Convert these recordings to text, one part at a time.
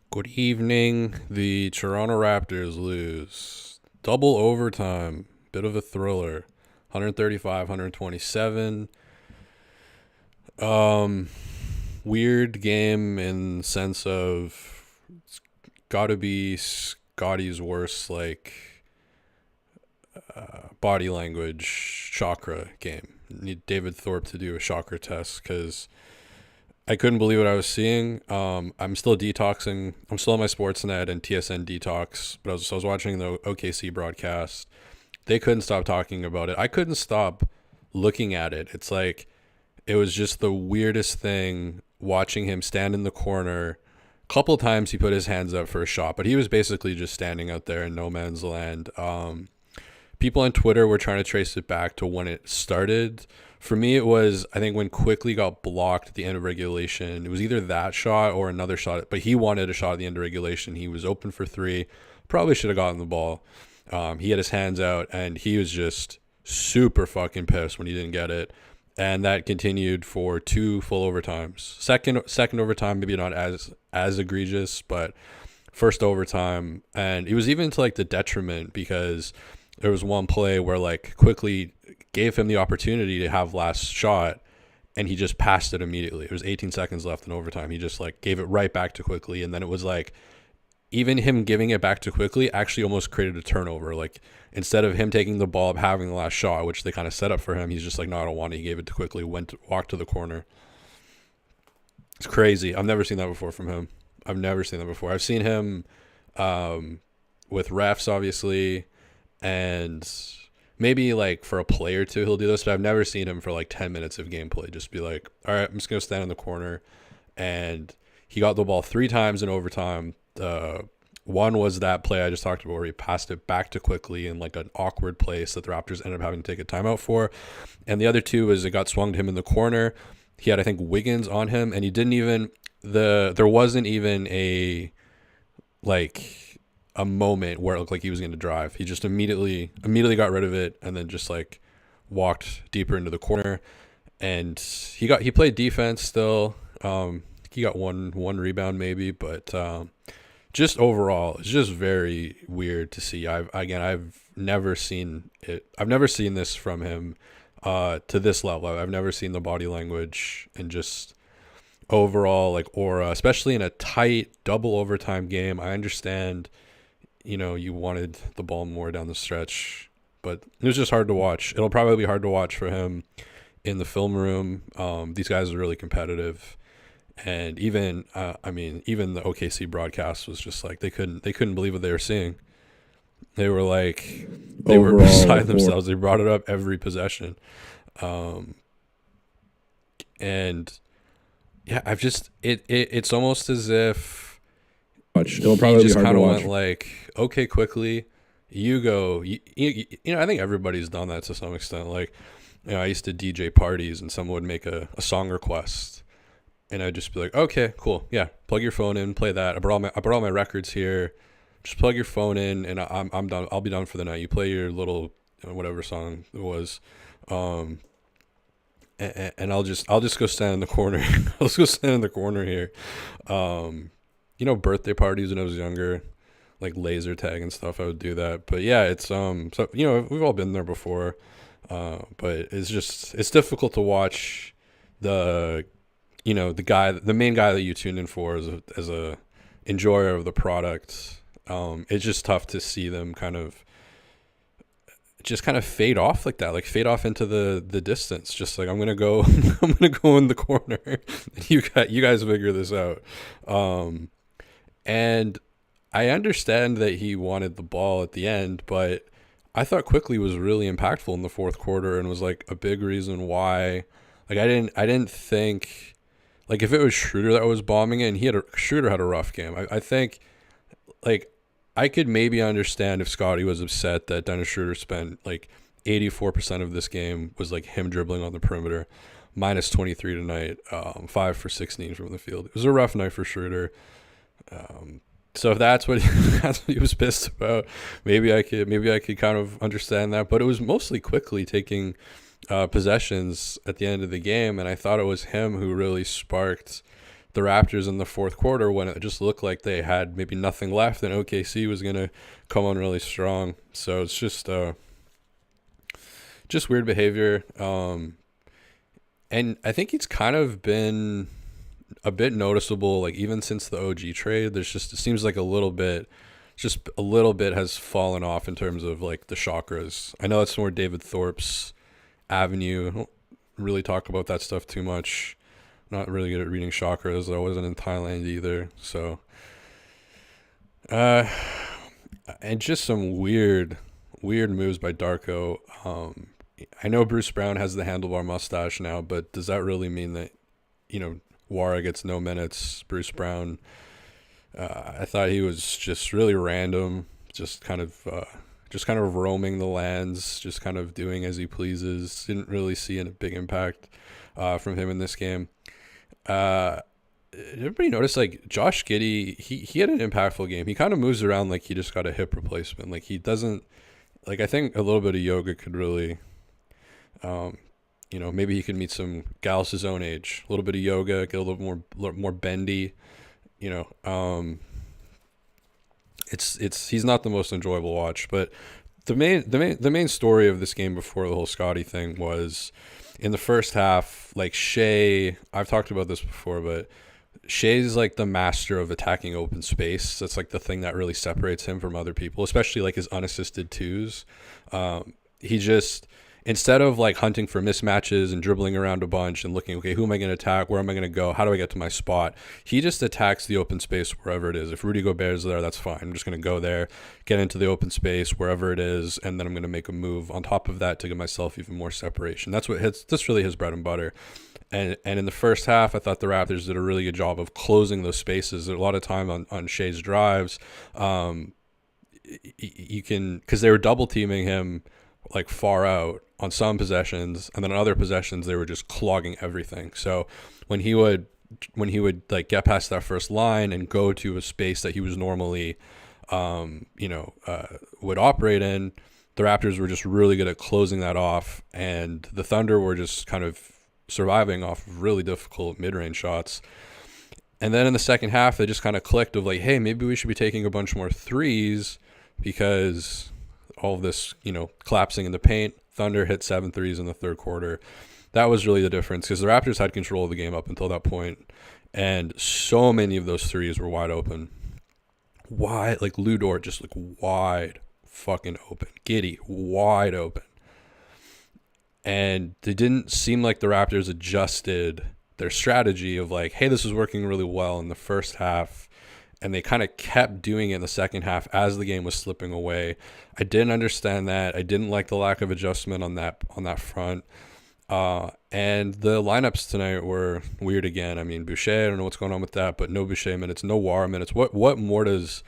Good evening. The Toronto Raptors lose. Double overtime. Bit of a thriller. 135, 127. Weird game in the sense of it's got to be Scottie's worst, body language chakra game. Need David Thorpe to do a chakra test because I couldn't believe what I was seeing. I'm still detoxing. I'm still on my Sportsnet and TSN detox, but I was watching the OKC broadcast. They couldn't stop talking about it. I couldn't stop looking at it. It's like it was just the weirdest thing watching him stand in the corner. A couple times he put his hands up for a shot, but he was basically just standing out there in no man's land. People on Twitter were trying to trace it back to when it started. For me, it was, I think, when Quickly got blocked at the end of regulation. It was either that shot or another shot, but he wanted a shot at the end of regulation. He was open for three. Probably should have gotten the ball. He had his hands out, and he was just super fucking pissed when he didn't get it. And that continued for two full overtimes. Second overtime, maybe not as egregious, but first overtime. And it was even to, like, the detriment because there was one play where, like, Quickly gave him the opportunity to have last shot, and he just passed it immediately. It was 18 seconds left in overtime. He just, like, gave it right back to Quickly, and then it was like even him giving it back to Quickly actually almost created a turnover. Like, instead of him taking the ball up, having the last shot, which they kind of set up for him, he's just like, no, I don't want it. He gave it to Quickly, walked to the corner. It's crazy. I've never seen that before from him. I've never seen that before. I've seen him with refs, obviously, and maybe like for a play or two he'll do this, but I've never seen him for like 10 minutes of gameplay just be like, all right, I'm just going to stand in the corner. And he got the ball three times in overtime. One was that play I just talked about where he passed it back to Quickly in like an awkward place that the Raptors ended up having to take a timeout for. And the other two was it got swung to him in the corner. He had, I think, Wiggins on him, and he didn't even there wasn't even a moment where it looked like he was going to drive. He just immediately got rid of it and then just like walked deeper into the corner. And he played defense still. He got one rebound maybe, but just overall, it's just very weird to see. I've never seen it. I've never seen this from him to this level. I've never seen the body language and just overall like aura, especially in a tight double overtime game. I understand, you wanted the ball more down the stretch, but it was just hard to watch. It'll probably be hard to watch for him in the film room. These guys are really competitive. And even the OKC broadcast was just like they couldn't believe what they were seeing. They were like they were beside themselves. They brought it up every possession, and yeah, it's almost as if It'll probably he just be hard kind to of watch. went like, okay, Quickly, you go. I think everybody's done that to some extent. Like, I used to DJ parties, and someone would make a song request. And I'd just be like, okay, cool. Yeah, plug your phone in, play that. I brought all my records here. Just plug your phone in, and I'm done. I'll be done for the night. You play your little whatever song it was, and I'll just go stand in the corner. I'll just go stand in the corner here. Birthday parties when I was younger, like laser tag and stuff. I would do that. But yeah, it's so we've all been there before, but it's difficult to watch the main guy that you tune in for as a enjoyer of the product. It's just tough to see them kind of fade off like that, like fade off into the distance. Just like, I'm gonna go in the corner. you guys figure this out. And I understand that he wanted the ball at the end, but I thought Quickly was really impactful in the fourth quarter and was like a big reason why. Like, I didn't think. Like, if it was Schroeder that was bombing it, and Schroeder had a rough game. I think, like, I could maybe understand if Scottie was upset that Dennis Schroeder spent, like, 84% of this game was, like, him dribbling on the perimeter, minus 23 tonight, 5 for 16 from the field. It was a rough night for Schroeder. So if that's what he was pissed about, maybe I could kind of understand that. But it was mostly Quickly taking possessions at the end of the game, and I thought it was him who really sparked the Raptors in the fourth quarter when it just looked like they had maybe nothing left and OKC was going to come on really strong. So it's just weird behavior. And I think it's kind of been a bit noticeable, like even since the OG trade, it seems like a little bit has fallen off in terms of like the chakras. I know it's more David Thorpe's avenue. I don't really talk about that stuff too much. Not really good at reading chakras. I wasn't in Thailand either. So, and just some weird moves by Darko. I know Bruce Brown has the handlebar mustache now, but does that really mean that, Wara gets no minutes? Bruce Brown, I thought he was just really random, just kind of roaming the lands, just kind of doing as he pleases. Didn't really see a big impact from him in this game. Everybody noticed like Josh Giddey, he had an impactful game. He kind of moves around like he just got a hip replacement. Like he doesn't, like I think a little bit of yoga could really, maybe he could meet some gals his own age. A little bit of yoga, get a little more bendy. He's not the most enjoyable watch, but the main story of this game before the whole Scottie thing was in the first half, like Shai, I've talked about this before, but Shai's like the master of attacking open space. That's like the thing that really separates him from other people, especially like his unassisted twos. He just, instead of like hunting for mismatches and dribbling around a bunch and looking, okay, who am I going to attack? Where am I going to go? How do I get to my spot? He just attacks the open space wherever it is. If Rudy Gobert's there, that's fine. I'm just going to go there, get into the open space wherever it is, and then I'm going to make a move on top of that to give myself even more separation. That's really his bread and butter. And in the first half, I thought the Raptors did a really good job of closing those spaces. A lot of time on Shai's drives. You can, because they were double teaming him like far out on some possessions, and then on other possessions they were just clogging everything. So when he would like get past that first line and go to a space that he was normally would operate in, the Raptors were just really good at closing that off, and the Thunder were just kind of surviving off of really difficult mid-range shots. And then in the second half they just kind of clicked of like, hey, maybe we should be taking a bunch more threes, because all of this, collapsing in the paint. Thunder hit 7 threes in the third quarter. That was really the difference, because the Raptors had control of the game up until that point, and so many of those threes were wide open. Like Lou Dort just like wide fucking open. Giddey wide open. And it didn't seem like the Raptors adjusted their strategy of like, hey, this is working really well in the first half, and they kind of kept doing it in the second half as the game was slipping away. I didn't understand that. I didn't like the lack of adjustment on that front. And the lineups tonight were weird again. I mean, Boucher, I don't know what's going on with that, but no Boucher minutes, no Wara minutes. What more does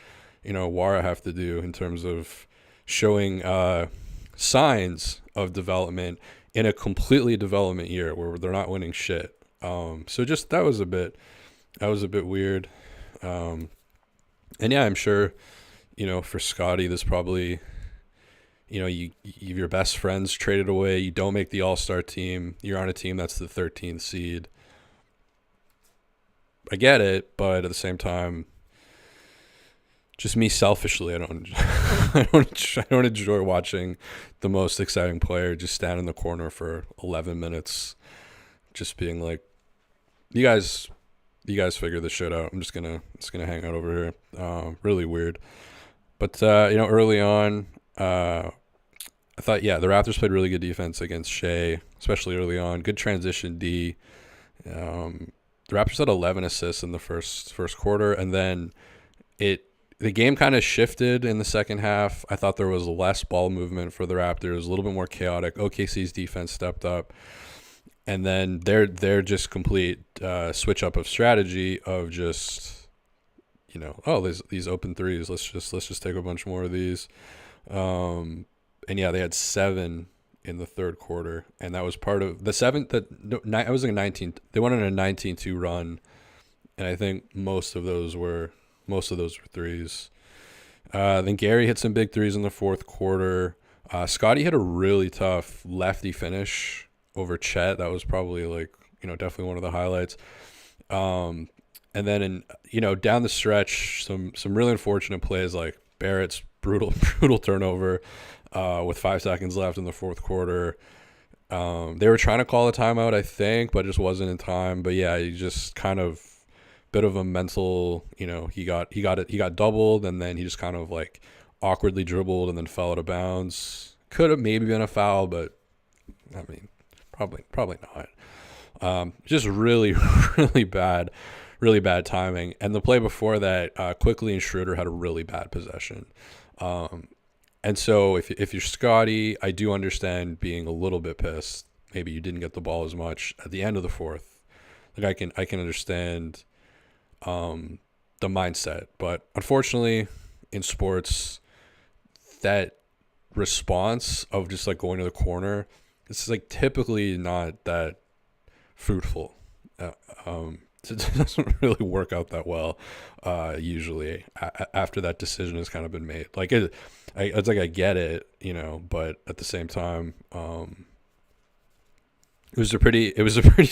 Wara have to do in terms of showing signs of development in a completely development year where they're not winning shit? So just that was a bit weird. And yeah, I'm sure, for Scottie, this probably, your best friends traded away. You don't make the All-Star team. You're on a team that's the 13th seed. I get it, but at the same time, just me selfishly, I don't enjoy watching the most exciting player just stand in the corner for 11 minutes, just being like, you guys figure this shit out. I'm just gonna hang out over here. Really weird. But early on, I thought, the Raptors played really good defense against Shai, especially early on. Good transition D. The Raptors had 11 assists in the first quarter, and then the game kind of shifted in the second half. I thought there was less ball movement for the Raptors, a little bit more chaotic. OKC's defense stepped up. And then they're just complete switch up of strategy of just, there's these open threes. Let's just take a bunch more of these. And yeah, they had 7 in the third quarter, and that was part of the 7th. I was like 19. They went on a 19-2 run, and I think most of those were threes. Then Gary hit some big threes in the fourth quarter. Scottie hit a really tough lefty finish over Chet. That was probably definitely one of the highlights. And then down the stretch, some really unfortunate plays like Barrett's brutal brutal turnover with 5 seconds left in the fourth quarter. They were trying to call a timeout, I think, but it just wasn't in time. But yeah, he just kind of bit of a mental, he got doubled, and then he just kind of like awkwardly dribbled and then fell out of bounds. Could have maybe been a foul, but I mean, probably not. Just really really bad timing. And the play before that, Quickly and Schroeder had a really bad possession. And so if you're Scottie, I do understand being a little bit pissed. Maybe you didn't get the ball as much at the end of the fourth. Like I can understand the mindset, but unfortunately, in sports, that response of just like going to the corner, it's like typically not that fruitful. It doesn't really work out that well usually after that decision has kind of been made. Like it's like I get it, but at the same time, it was pretty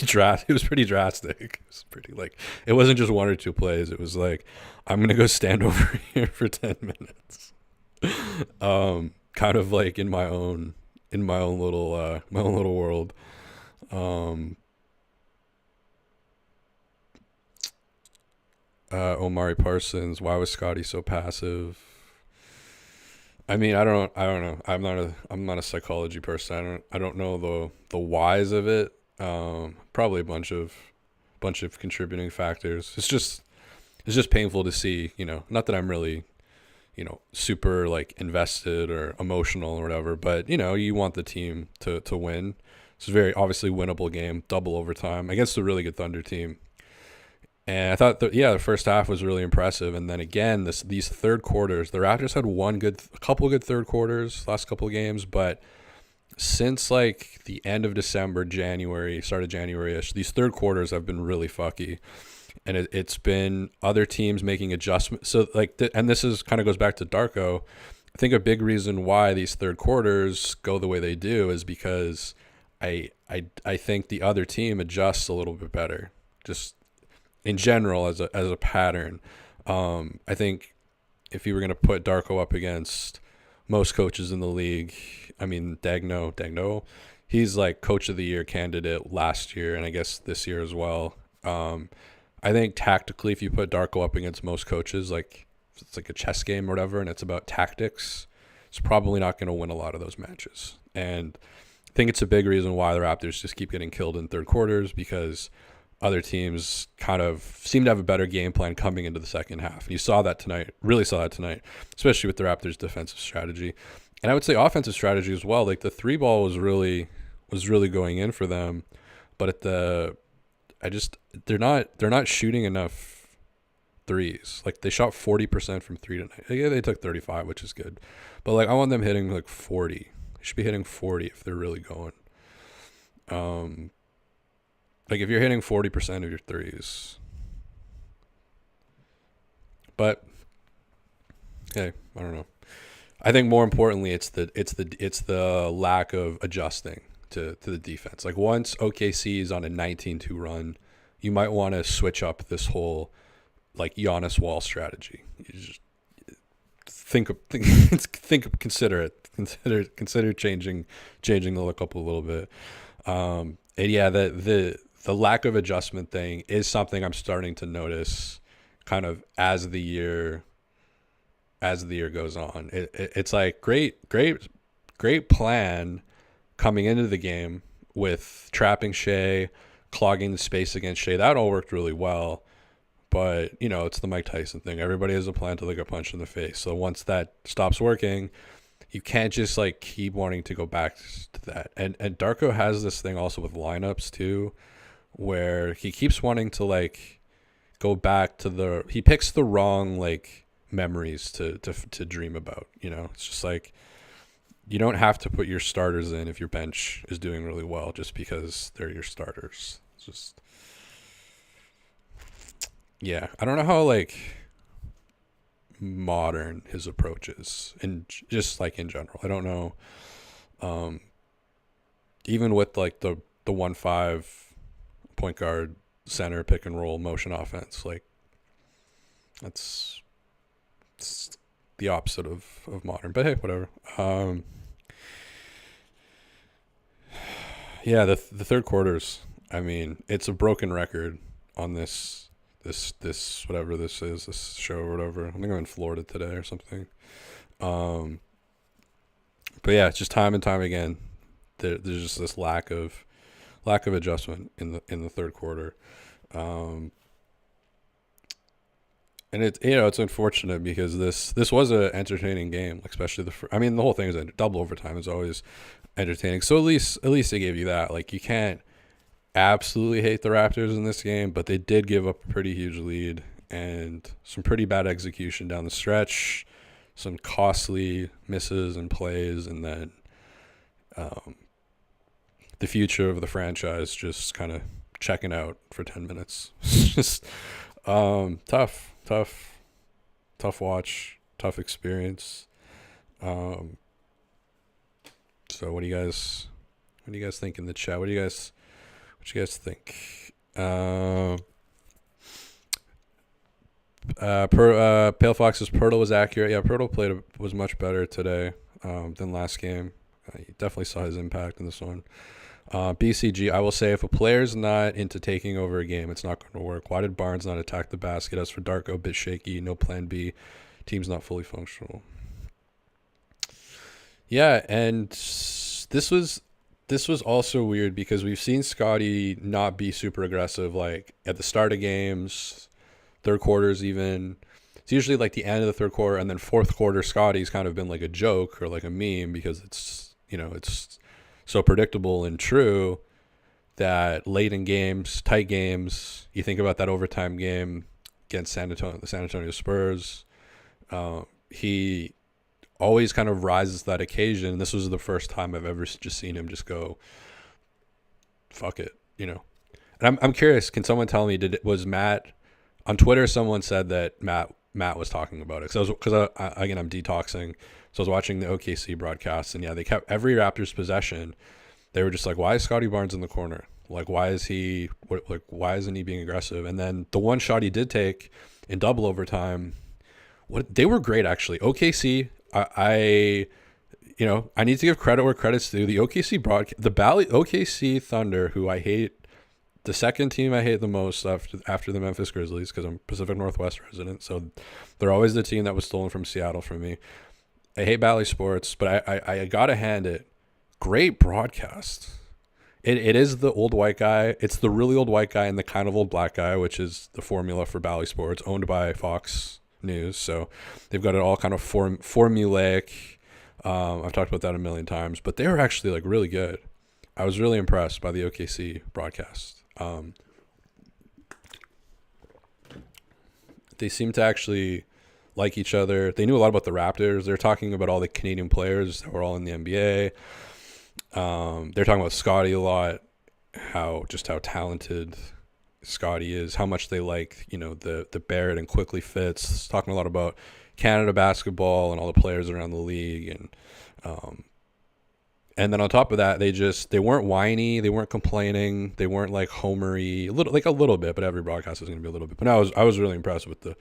drastic. It was pretty like, it wasn't just one or two plays. It was like, I'm gonna go stand over here for 10 minutes. Kind of like in my own little world. Omari Parsons, why was Scottie so passive? I mean, I don't know. I'm not a psychology person. I don't know the whys of it. Probably a bunch of contributing factors. It's just painful to see, not that I'm really, super like invested or emotional or whatever, but you want the team to win. It's a very obviously winnable game, double overtime against a really good Thunder team. And I thought the first half was really impressive. And then again, these third quarters, the Raptors had a couple of good third quarters last couple of games, but since like the end of December, start of January-ish, these third quarters have been really fucky. And it's been other teams making adjustments. So like, and this is kind of goes back to Darko. I think a big reason why these third quarters go the way they do is because I think the other team adjusts a little bit better, just in general as a pattern. I think if you were going to put Darko up against most coaches in the league, I mean, Dagno, he's like coach of the year candidate last year, and I guess this year as well. I think tactically, if you put Darko up against most coaches, like if it's like a chess game or whatever, and it's about tactics, it's probably not going to win a lot of those matches. And I think it's a big reason why the Raptors just keep getting killed in third quarters, because other teams kind of seem to have a better game plan coming into the second half. And you really saw that tonight, especially with the Raptors' defensive strategy. And I would say offensive strategy as well. Like the three ball was really going in for them, but they're not shooting enough threes. Like they shot 40% from three tonight. Yeah, they took 35, which is good. But like I want them hitting like 40. They should be hitting 40 if they're really going. Like if you're hitting 40% of your threes, but hey, I don't know. I think more importantly, it's the lack of adjusting to the defense. Like once OKC is on a 19-2 run, you might want to switch up this whole like Giannis wall strategy. You just consider changing the look up a little bit. And yeah, the lack of adjustment thing is something I'm starting to notice kind of as the year goes on. It's like great plan coming into the game with trapping Shai, clogging the space against Shai. That all worked really well. But, it's the Mike Tyson thing. Everybody has a plan till they get punched in the face. So once that stops working, you can't just like keep wanting to go back to that. And Darko has this thing also with lineups too, where he keeps wanting to like go back to he picks the wrong like memories to dream about. It's just like you don't have to put your starters in if your bench is doing really well just because they're your starters. It's just, yeah, I don't know how like modern his approach is, and just like in general, I don't know. Even with like the 1-5 point guard center pick and roll motion offense, like That's it's the opposite of modern. But hey, whatever. Yeah, the third quarters. I mean, it's a broken record on this whatever this is, this show or whatever. I think I'm in Florida today or something. Um, but yeah, it's just time and time again. There's just this lack of adjustment in the third quarter. Um, and it's unfortunate because this was a entertaining game, especially I mean the whole thing is double overtime is always entertaining. So at least they gave you that. Like you can't absolutely hate the Raptors in this game, but they did give up a pretty huge lead and some pretty bad execution down the stretch, some costly misses and plays, and then um, the future of the franchise just kind of checking out for 10 minutes. Just tough watch, tough experience. Um, so what do you guys think in the chat? What you guys think? Pale Fox's Pirtle was accurate. Yeah, Pirtle was much better today than last game. You definitely saw his impact in this one. BCG, I will say if a player's not into taking over a game, it's not going to work. Why did Barnes not attack the basket? As for Darko, a bit shaky, no plan B. Team's not fully functional. Yeah, and this was also weird because we've seen Scottie not be super aggressive like at the start of games, third quarters even. It's usually like the end of the third quarter, and then fourth quarter Scottie's kind of been like a joke or like a meme because it's so predictable and true that late in games, tight games, you think about that overtime game against the San Antonio Spurs. He always kind of rises to that occasion. This was the first time I've ever just seen him just go, fuck it, And I'm curious. Can someone tell me? Was Matt on Twitter? Someone said that Matt was talking about it because again I'm detoxing. So I was watching the OKC broadcast, and yeah, they kept every Raptors possession. They were just like, "Why is Scottie Barnes in the corner? Like, why is he? Why isn't he being aggressive?" And then the one shot he did take in double overtime, they were great actually. OKC, I need to give credit where credit's due. The OKC OKC Thunder, who I hate, the second team I hate the most after the Memphis Grizzlies because I'm a Pacific Northwest resident, so they're always the team that was stolen from Seattle from me. I hate Bally Sports, but I gotta hand it. Great broadcast. It is the old white guy. It's the really old white guy and the kind of old black guy, which is the formula for Bally Sports, owned by Fox News. So they've got it all kind of formulaic. I've talked about that a million times, but they were actually like really good. I was really impressed by the OKC broadcast. They seem to actually like each other. They knew a lot about the Raptors. They're talking about all the Canadian players that were all in the NBA. They're talking about Scottie a lot, how talented Scottie is, how much they like, the Barrett and Quickly fits. Talking a lot about Canada basketball and all the players around the league, and then on top of that, they weren't whiny, they weren't complaining, they weren't like homery, a little bit, but every broadcast is going to be a little bit. But I was really impressed with the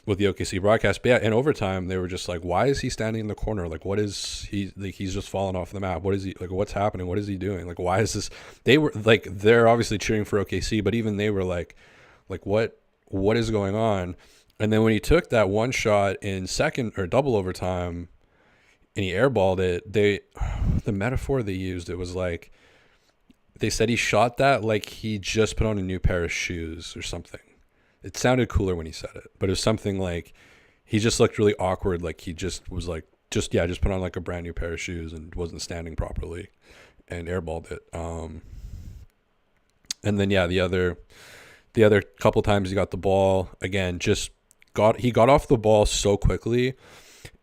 OKC broadcast. But yeah, in overtime, they were just like, why is he standing in the corner? Like, what is he, like, he's just fallen off the map. What is he, like, what's happening? What is he doing? Like, why is this? They were like, they're obviously cheering for OKC, but even they were like, what is going on? And then when he took that one shot in second or double overtime and he airballed it, the metaphor they used, it was like, they said he shot that like he just put on a new pair of shoes or something. It sounded cooler when he said it, but it was something like he just looked really awkward. Like he just was like, just put on like a brand new pair of shoes and wasn't standing properly and airballed it. And then, yeah, the other couple times he got the ball again, he got off the ball so quickly.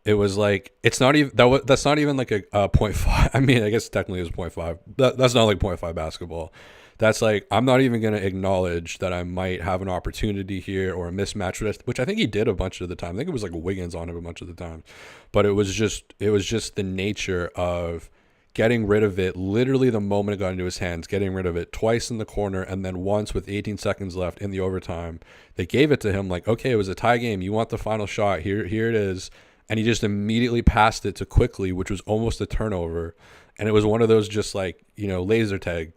It was like, it's not even, that's not even like a 0.5. I mean, I guess technically it was 0.5. That's not like 0.5 basketball. That's like, I'm not even going to acknowledge that I might have an opportunity here or a mismatch, which I think he did a bunch of the time. I think it was like Wiggins on him a bunch of the time. But it was just the nature of getting rid of it literally the moment it got into his hands, getting rid of it twice in the corner, and then once with 18 seconds left in the overtime. They gave it to him like, okay, it was a tie game. You want the final shot. Here it is. And he just immediately passed it to Quickly, which was almost a turnover. And it was one of those just like, laser tag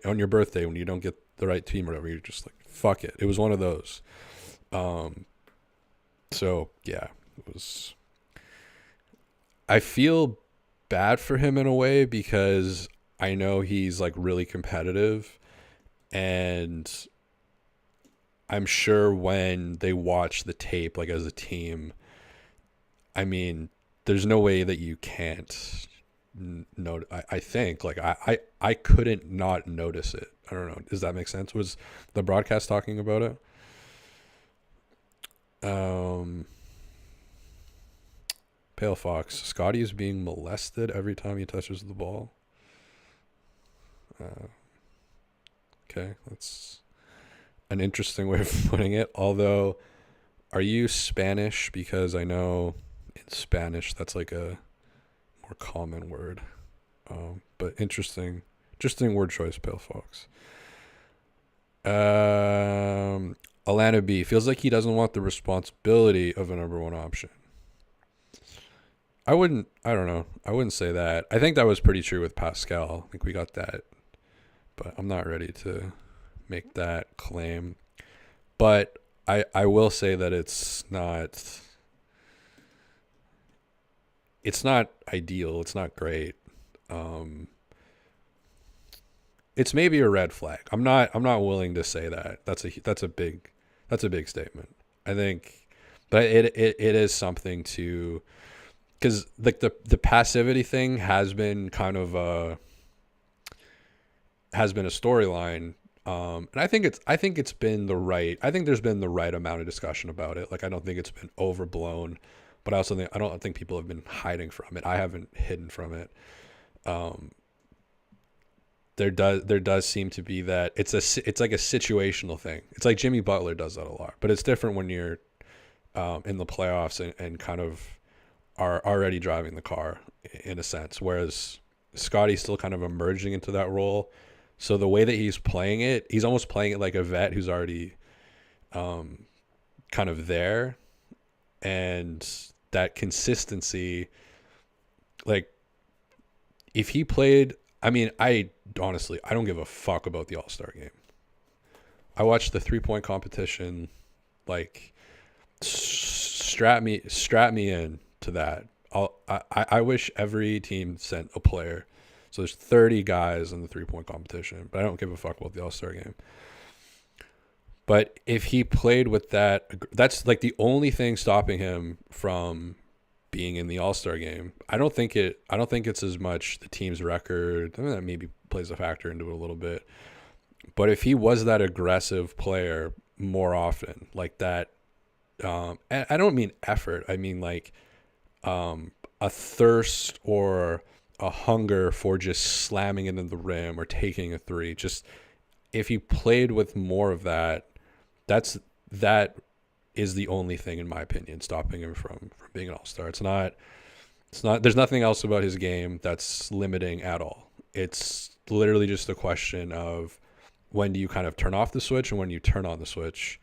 on your birthday when you don't get the right team or whatever. You're just like, fuck it. It was one of those. So, yeah, it was. I feel bad for him in a way because I know he's like really competitive, and I'm sure when they watch the tape, like as a team, I mean, there's no way that you can't note. I think like I couldn't not notice it. I don't know. Does that make sense? Was the broadcast talking about it? Pale Fox. Scottie is being molested every time he touches the ball. Okay, that's an interesting way of putting it. Although, are you Spanish? Because I know in Spanish that's like a more common word. But interesting word choice, Pale Fox. Alana B feels like he doesn't want the responsibility of a number one option. I don't know. I wouldn't say that. I think that was pretty true with Pascal. I think we got that. But I'm not ready to make that claim. But I will say that it's not ideal. It's not great. It's maybe a red flag. I'm not willing to say that. That's a big statement. I think, but it is something to, because like the passivity thing has been kind of a storyline. And I think there's been the right amount of discussion about it. Like I don't think it's been overblown, but I don't think people have been hiding from it. I haven't hidden from it. There does seem to be that it's like a situational thing. It's like Jimmy Butler does that a lot, but it's different when you're in the playoffs and kind of are already driving the car in a sense, whereas Scottie's still kind of emerging into that role. So the way that he's playing it, he's almost playing it like a vet who's already kind of there, and that consistency, like if he played, I mean, honestly, I don't give a fuck about the All-Star game. I watched the 3-point competition, like strap me in to that. I wish every team sent a player. So there's 30 guys in the 3-point competition, but I don't give a fuck about the All-Star game. But if he played with that, that's like the only thing stopping him from being in the All-Star game. I don't think it's as much the team's record. I mean, that maybe plays a factor into it a little bit. But if he was that aggressive player more often, like that, and I don't mean effort. I mean like a thirst or a hunger for just slamming it in the rim or taking a three. Just if he played with more of that, that is the only thing, in my opinion, stopping him from being an all-star. It's not, there's nothing else about his game that's limiting at all. It's literally just a question of when do you kind of turn off the switch and when you turn on the switch.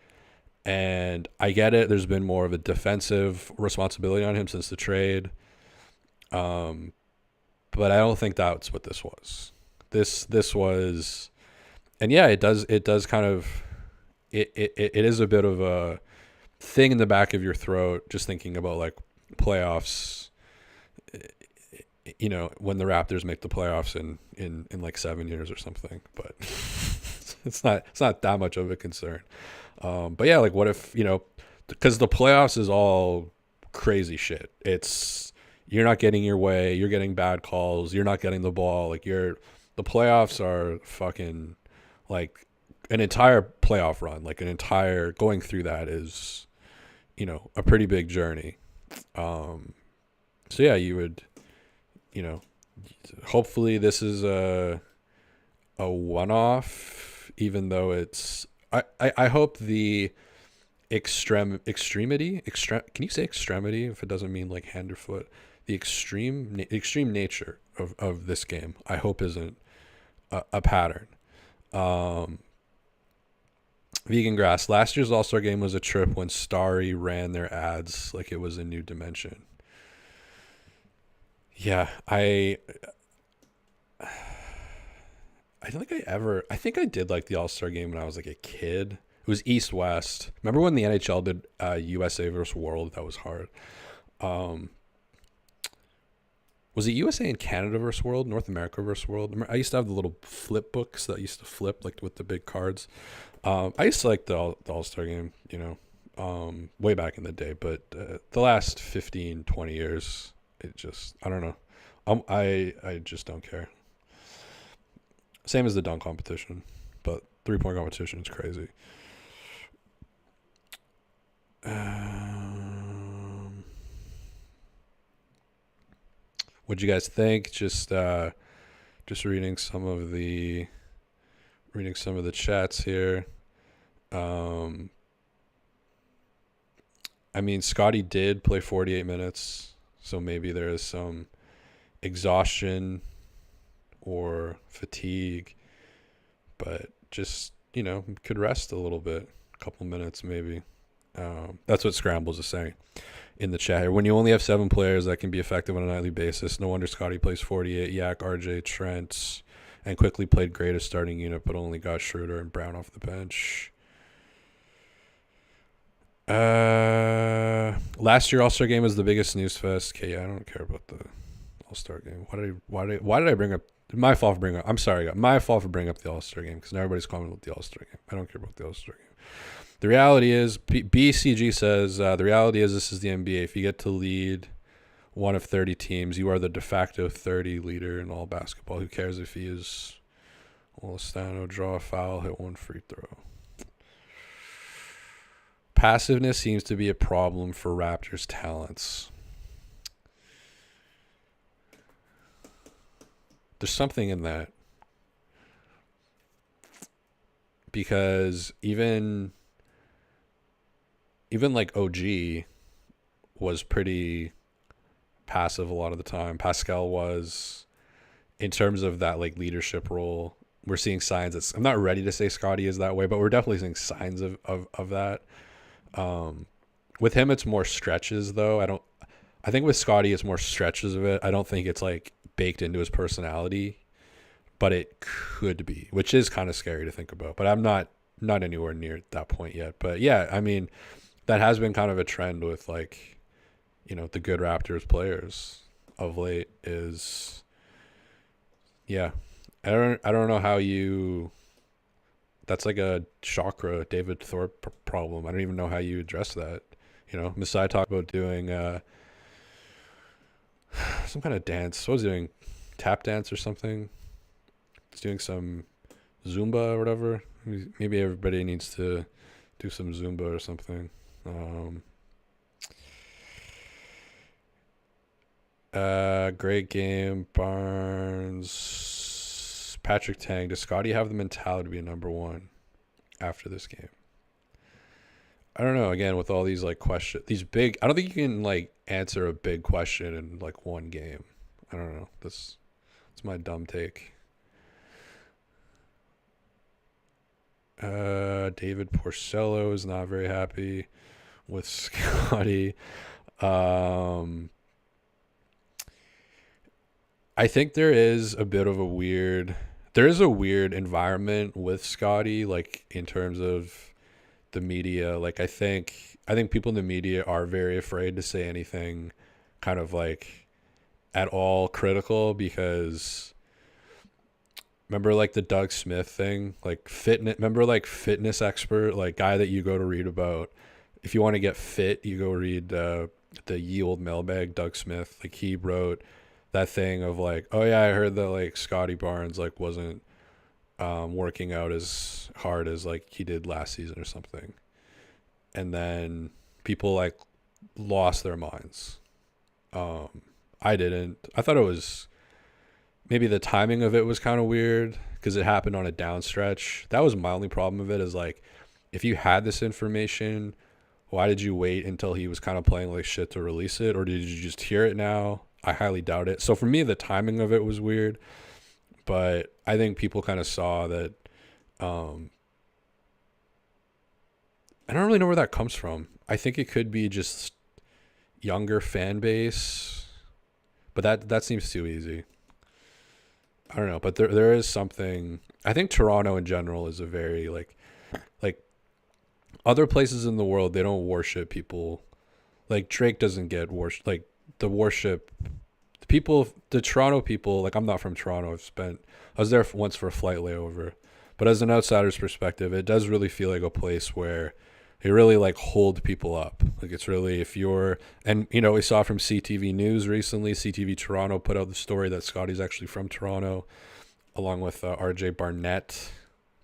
And I get it. There's been more of a defensive responsibility on him since the trade. But I don't think that's what this was. This was, and yeah, it does kind of, it is a bit of a thing in the back of your throat, just thinking about like playoffs, when the Raptors make the playoffs in like 7 years or something, but it's not that much of a concern. But yeah, like what if, because the playoffs is all crazy shit. You're not getting your way, you're getting bad calls, you're not getting the ball. Like the playoffs are fucking like an entire playoff run, like going through that is, a pretty big journey. So yeah, you would, hopefully this is a one-off, even though it's, I hope the extremity, can you say extremity if it doesn't mean like hand or foot? the extreme nature of this game, I hope isn't a pattern. Vegan Grass. Last year's All-Star game was a trip when Starry ran their ads like it was a new dimension. Yeah, I think I did like the All-Star game when I was like a kid. It was East-West. Remember when the NHL did USA versus World? That was hard. Um, was it USA and Canada versus World? North America versus World? I used to have the little flip books that used to flip like with the big cards. I used to like the All-Star game, way back in the day. But the last 15, 20 years, it just, I don't know. I just don't care. Same as the dunk competition, but 3-point competition is crazy. What'd you guys think? Just reading some of the chats here. I mean, Scottie did play 48 minutes, so maybe there is some exhaustion or fatigue, but just, could rest a little bit, a couple minutes maybe. That's what Scrambles is saying in the chat here. When you only have 7 players that can be effective on a nightly basis, no wonder Scottie plays 48. Yak, RJ, Trent, and quickly played great as starting unit, but only got Schroeder and Brown off the bench. Last year All-Star game was the biggest snooze fest. Okay, I don't care about the All-Star game. Why did I bring up? My fault for bringing up. I'm sorry, my fault for bringing up the All-Star game because everybody's commenting about the All-Star game. I don't care about the All-Star game. The reality is, BCG says, the reality is this is the NBA. If you get to lead one of 30 teams, you are the de facto 30 leader in all basketball. Who cares if he is Olistano, draw a foul, hit one free throw. Passiveness seems to be a problem for Raptors talents. There's something in that. Because even like OG was pretty passive a lot of the time. Pascal was, in terms of that like leadership role. We're seeing signs that, I'm not ready to say Scottie is that way, but we're definitely seeing signs of that. With him it's more stretches though. I think with Scottie it's more stretches of it. I don't think it's like baked into his personality, but it could be, which is kind of scary to think about. But I'm not anywhere near that point yet. But yeah, I mean, that has been kind of a trend with like, the good Raptors players of late is, yeah. I don't know how that's like a chakra David Thorpe problem. I don't even know how you address that. Masai talked about doing some kind of dance. What was he doing? Tap dance or something? He's doing some Zumba or whatever. Maybe everybody needs to do some Zumba or something. Great game, Barnes. Patrick Tang. Does Scottie have the mentality to be a number one after this game? I don't know. Again, with all these like questions, these big, I don't think you can like answer a big question in like one game. I don't know. That's my dumb take. David Porcello is not very happy with Scottie. I think there is a weird environment with Scottie, like in terms of the media. Like I think people in the media are very afraid to say anything kind of like at all critical, because remember like the Doug Smith thing, like fitness expert, like guy that you go to read about. If you want to get fit, you go read the Ye Olde Mailbag, Doug Smith. Like he wrote that thing of like, oh yeah, I heard that like Scottie Barnes like wasn't working out as hard as like he did last season or something. And then people like lost their minds. I didn't. I thought it was maybe the timing of it was kind of weird because it happened on a down stretch. That was my only problem of it, is like, if you had this information, why did you wait until he was kind of playing like shit to release it? Or did you just hear it now I highly doubt it. So for me, the timing of it was weird, but I think people kind of saw that. Um, I don't really know where that comes from. I think it could be just younger fan base, but that seems too easy. I don't know, but there is something. I think Toronto in general is a very like other places in the world, they don't worship people. Like Drake doesn't get worship. Like the worship, the people, the Toronto people. Like I'm not from Toronto. I was there once for a flight layover, but as an outsider's perspective, it does really feel like a place where they really like hold people up. Like it's really, if you're, and we saw from CTV News recently. CTV Toronto put out the story that Scottie's actually from Toronto, along with RJ Barnett,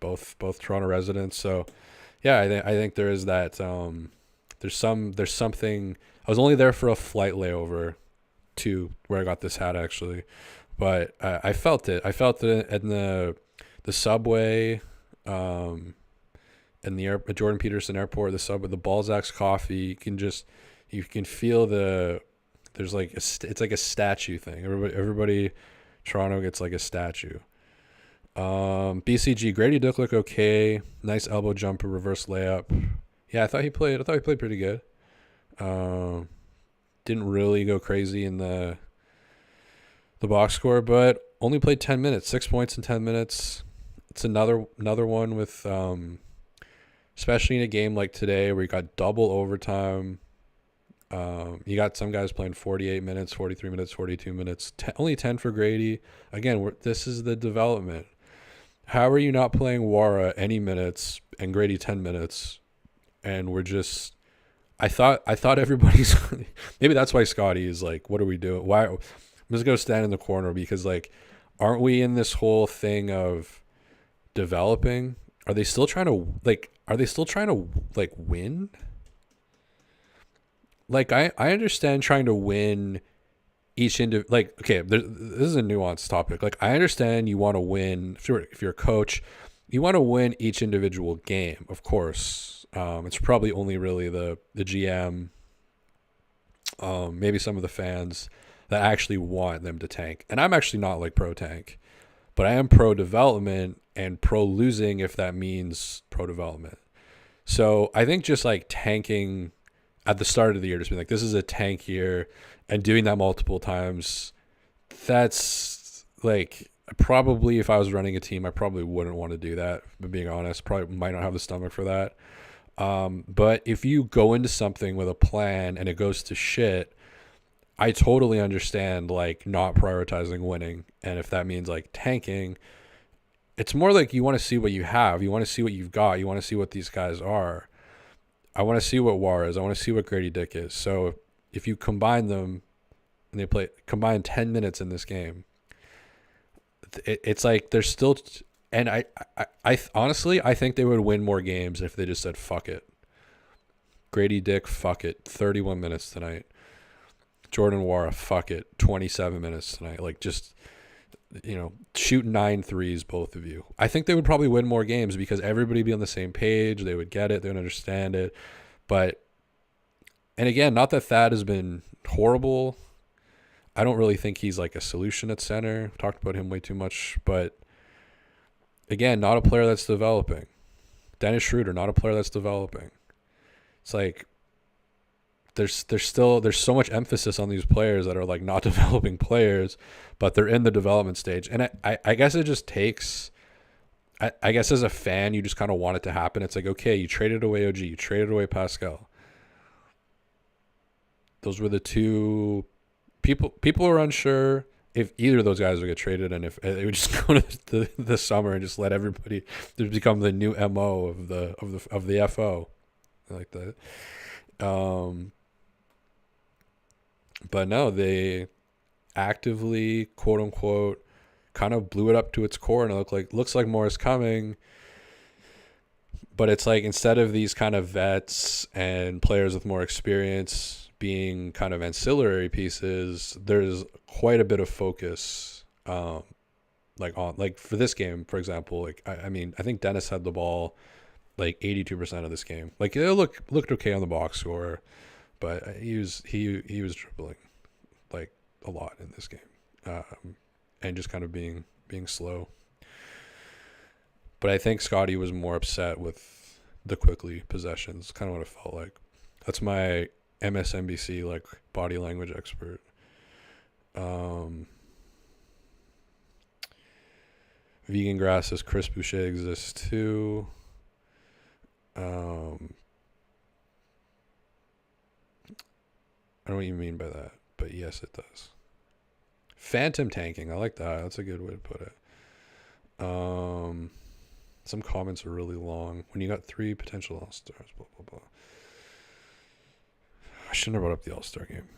both Toronto residents. So yeah, I think there is that. There's something. I was only there for a flight layover to where I got this hat actually, but I felt it. I felt it in the subway, in the Jordan Peterson Airport, the subway, the Balzac's coffee. You can feel there's like it's like a statue thing. Everybody, Toronto gets like a statue. BCG, Grady Dick looked okay. Nice elbow jumper, reverse layup. Yeah, I thought he played pretty good. Didn't really go crazy in the box score, but only played 10 minutes, 6 points in 10 minutes. It's another one with, especially in a game like today where you got double overtime. You got some guys playing 48 minutes, 43 minutes, 42 minutes, only 10 for Grady. Again, this is the development. How are you not playing Wara any minutes and Grady 10 minutes? And we're just, I thought everybody's, maybe that's why Scottie is like, what are we doing? Why? I'm just going to stand in the corner because like, aren't we in this whole thing of developing? Are they still trying to win? Like, I understand trying to win each okay, this is a nuanced topic. Like, I understand you want to win, if you're a coach, you want to win each individual game, of course. It's probably only really the GM, maybe some of the fans that actually want them to tank. And I'm actually not like pro tank, but I am pro development and pro losing if that means pro development. So I think just like tanking at the start of the year, just being like, this is a tank year, and doing that multiple times, that's like, probably if I was running a team, I probably wouldn't want to do that. But being honest, probably might not have the stomach for that. But if you go into something with a plan and it goes to shit, I totally understand like not prioritizing winning. And if that means like tanking, it's more like you want to see what you have. You want to see what you've got. You want to see what these guys are. I want to see what War is. I want to see what Grady Dick is. So if you combine them and they combine 10 minutes in this game, it's like there's still, and I honestly, I think they would win more games if they just said, fuck it. Grady Dick, fuck it. 31 minutes tonight. Jordan Wara, fuck it. 27 minutes tonight. Like just, shoot 9 threes, both of you. I think they would probably win more games because everybody would be on the same page. They would get it. They would understand it. But, and again, not that Thad has been horrible. I don't really think he's like a solution at center. Talked about him way too much. But again, not a player that's developing. Dennis Schroeder, not a player that's developing. It's like there's so much emphasis on these players that are like not developing players, but they're in the development stage. And I guess it just takes, I guess as a fan, you just kind of want it to happen. It's like, okay, you traded away OG, you traded away Pascal. Those were the two people are unsure if either of those guys would get traded, and if they would just go to the summer and just let everybody just become the new MO of the FO, like that. But no, they actively, quote unquote, kind of blew it up to its core, and it looks like more is coming. But it's like, instead of these kind of vets and players with more experience being kind of ancillary pieces, there's quite a bit of focus, on for this game, for example. Like I mean, I think Dennis had the ball like 82% of this game. Like it looked okay on the box score, but he was dribbling like a lot in this game, and just kind of being slow. But I think Scottie was more upset with the quickly possessions. Kind of what it felt like. That's my MSNBC like body language expert. Vegan grass says Chris Boucher exists too. I don't know what you mean by that, but yes, it does. Phantom tanking, I like that. That's a good way to put it. Some comments are really long. When you got 3 potential All-Stars, blah, blah, blah. I shouldn't have brought up the All-Star game.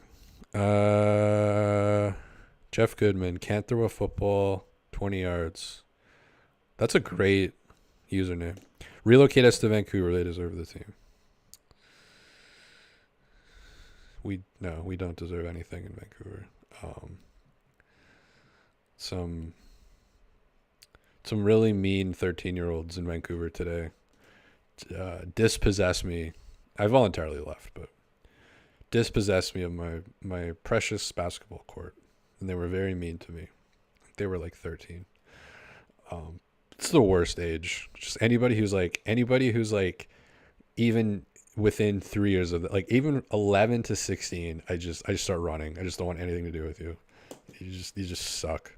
Jeff Goodman, can't throw a football 20 yards. That's a great username. Relocate us to Vancouver. They deserve the team. We don't deserve anything in Vancouver. Some really mean 13-year-olds in Vancouver today dispossessed me. I voluntarily left, but dispossessed me of my precious basketball court, and they were very mean to me. They were like 13. It's the worst age. Just anybody who's like even within 3 years of like even 11 to 16, I just start running. I just don't want anything to do with you. You just suck.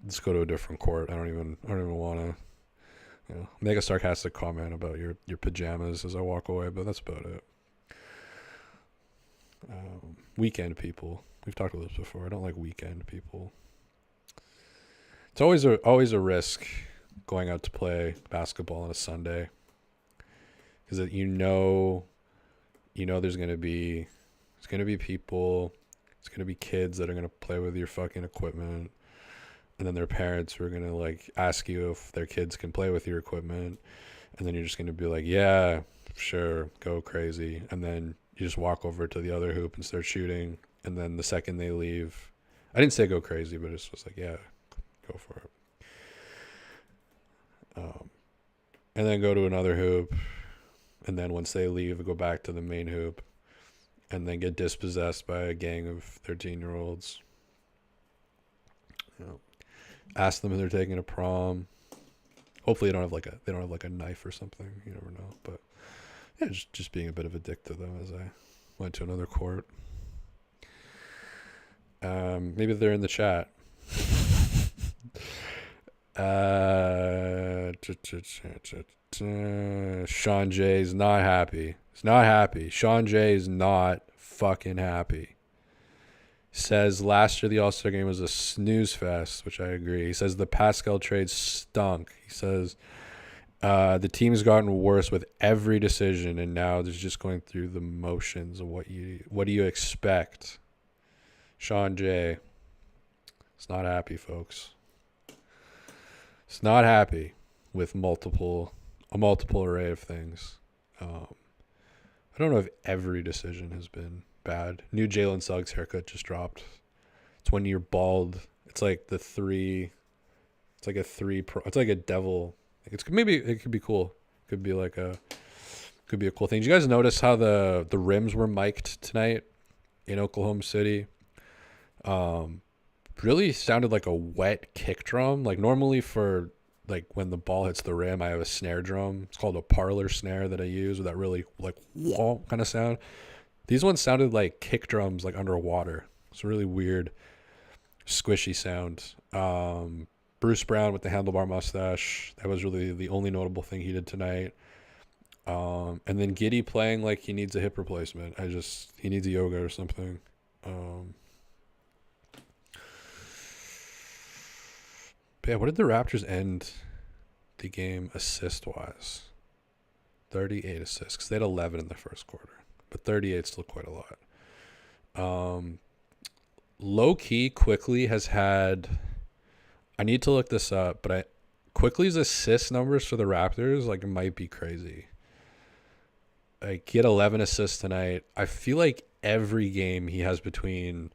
Let's go to a different court. I don't even want to make a sarcastic comment about your pajamas as I walk away, but that's about it. Weekend people. We've talked about this before. I don't like weekend people. It's always a risk going out to play basketball on a Sunday, because you know there's gonna be people, it's gonna be kids that are gonna play with your fucking equipment, and then their parents who are gonna like ask you if their kids can play with your equipment, and then you're just gonna be like, yeah, sure, go crazy, and then you just walk over to the other hoop and start shooting, and then the second they leave, I didn't say go crazy, but it's just like, yeah, go for it. And then go to another hoop, and then once they leave, go back to the main hoop, and then get dispossessed by a gang of 13-year-olds. Ask them if they're taking a prom. Hopefully they don't have like a knife or something. You never know. But yeah, just being a bit of a dick to them as I went to another court. Maybe they're in the chat. Sean Jay's not happy. He's not happy. Sean Jay is not fucking happy. Says last year the All-Star game was a snooze fest, which I agree. He says the Pascal trade stunk. He says the team's gotten worse with every decision, and now there's just going through the motions of what do you expect. Sean Jay is not happy, folks. It's not happy with a multiple array of things. I don't know if every decision has been bad. New Jalen Suggs haircut just dropped. It's when you're bald. It's like the 3. It's like a 3 pro. It's like a devil. Maybe it could be cool. Could be a cool thing. Did you guys notice how the rims were mic'd tonight in Oklahoma City? Really sounded like a wet kick drum. Like normally for like when the ball hits the rim, I have a snare drum. It's called a parlor snare that I use with that really like whoa kind of sound. These ones sounded like kick drums like underwater. It's a really weird squishy sound. Bruce Brown with the handlebar mustache. That was really the only notable thing he did tonight. And then Giddey playing like he needs a hip replacement. He needs a yoga or something. But yeah, what did the Raptors end the game assist-wise? 38 assists, because they had 11 in the first quarter. But 38 is still quite a lot. Low-key, Quickly has had... I need to look this up, but Quickly's assist numbers for the Raptors like might be crazy. Like, he had 11 assists tonight. I feel like every game he has between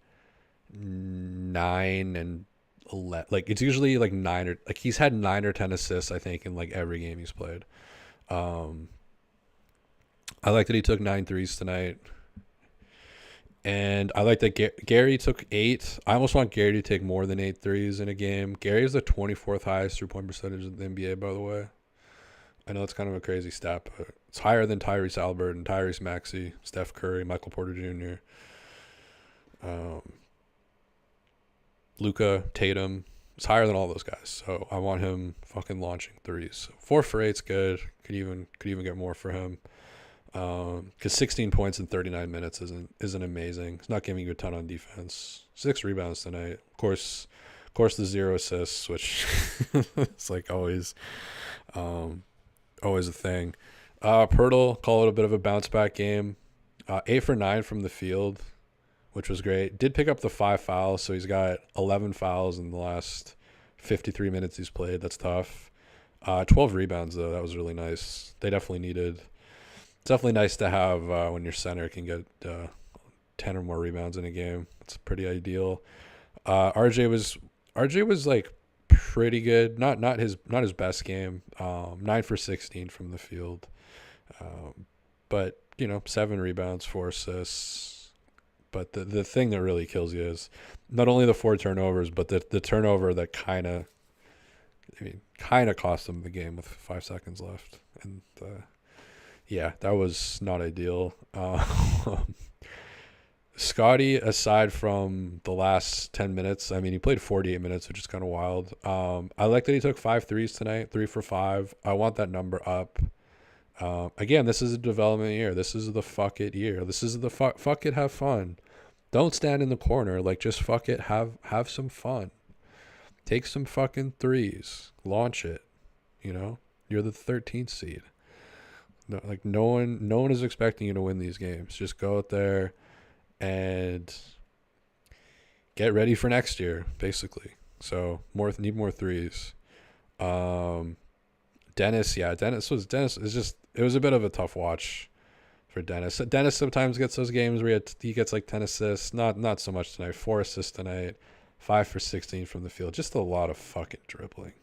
9 and 11. Like, it's usually like 9 or... Like, he's had 9 or 10 assists, I think, in like every game he's played. I like that he took 9 threes tonight. And I like that Gary took 8. I almost want Gary to take more than 8 threes in a game. Gary is the 24th highest 3-point percentage in the NBA, by the way. I know it's kind of a crazy stat, but it's higher than Tyrese Halliburton, Tyrese Maxey, Steph Curry, Michael Porter Jr., Luka, Tatum. It's higher than all those guys. So I want him fucking launching threes. So 4 for 8's good. Could even get more for him. Because 16 points in 39 minutes isn't amazing. It's not giving you a ton on defense. 6 rebounds tonight. Of course, the 0 assists, which it's like always a thing. Pirtle, call it a bit of a bounce back game. 8 for 9 from the field, which was great. Did pick up the 5 fouls, so he's got 11 fouls in the last 53 minutes he's played. That's tough. 12 rebounds, though. That was really nice. They definitely needed. It's definitely nice to have when your center can get 10 or more rebounds in a game. It's pretty ideal. RJ was like pretty good. Not his best game. 9 for 16 from the field. But 7 rebounds, 4 assists. But the thing that really kills you is not only the 4 turnovers, but the turnover that kind of cost them the game with 5 seconds left. And yeah, that was not ideal. Scottie, aside from the last 10 minutes, he played 48 minutes, which is kind of wild. I like that he took 5 threes tonight, 3 for 5. I want that number up. Again, this is a development year. This is the fuck it year. This is the fuck it, have fun. Don't stand in the corner. Like, just fuck it, have some fun. Take some fucking threes. Launch it. You're the 13th seed. No one is expecting you to win these games. Just go out there and get ready for next year, basically. So need more threes. Dennis is just, it was a bit of a tough watch for Dennis. Dennis sometimes gets those games where he gets like 10 assists. Not so much tonight. 4 assists tonight. 5 for 16 from the field. Just a lot of fucking dribbling.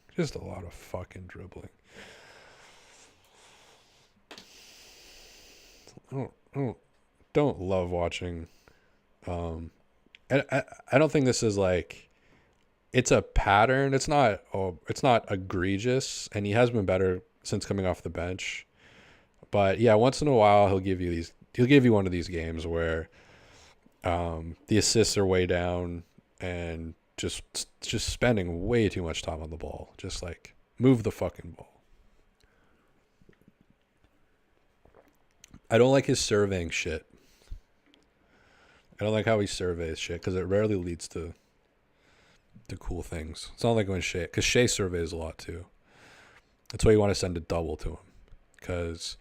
I don't love watching. I don't think this is like, it's a pattern. It's not egregious, and he has been better since coming off the bench. But yeah, once in a while he'll give you one of these games where the assists are way down and just spending way too much time on the ball. Just like, move the fucking ball. I don't like his surveying shit. I don't like how he surveys shit because it rarely leads to cool things. It's not like when because Shai surveys a lot too. That's why you want to send a double to him, because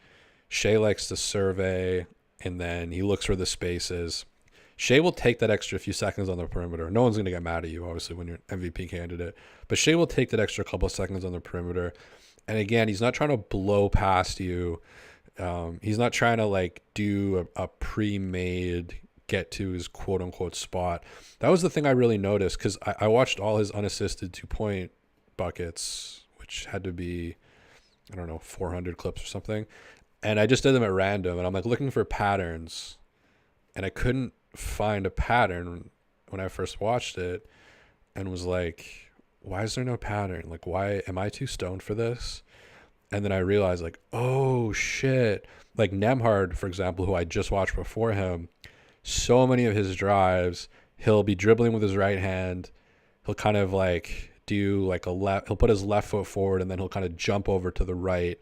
Shai likes to survey and then he looks for the spaces. Shai will take that extra few seconds on the perimeter. No one's going to get mad at you, obviously, when you're an MVP candidate. But Shai will take that extra couple of seconds on the perimeter. And again, he's not trying to blow past you. He's not trying to like do a pre-made get to his quote-unquote spot. That was the thing I really noticed, because I watched all his unassisted 2-point buckets, which had to be, 400 clips or something. And I just did them at random, and I'm like looking for patterns, and I couldn't find a pattern when I first watched it, and was like, why is there no pattern? Like, why am I too stoned for this? And then I realized, like, oh shit. Like Nemhard, for example, who I just watched before him, so many of his drives, he'll be dribbling with his right hand. He'll kind of like do like he'll put his left foot forward, and then he'll kind of jump over to the right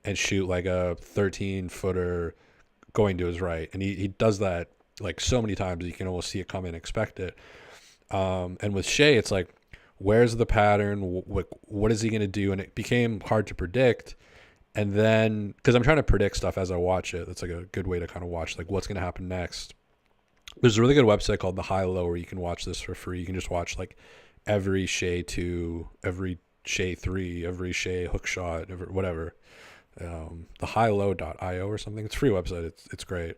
and shoot like a 13-footer going to his right. And he does that like so many times you can almost see it come and expect it. And with Shai, it's like, where's the pattern? What is he going to do? And it became hard to predict. And then, because I'm trying to predict stuff as I watch it, that's like a good way to kind of watch like what's going to happen next. There's a really good website called The High Low where you can watch this for free. You can just watch like every Shai 2, every Shai 3, every Shai hook shot, whatever. Thehighlow.io or something. It's a free website. It's great.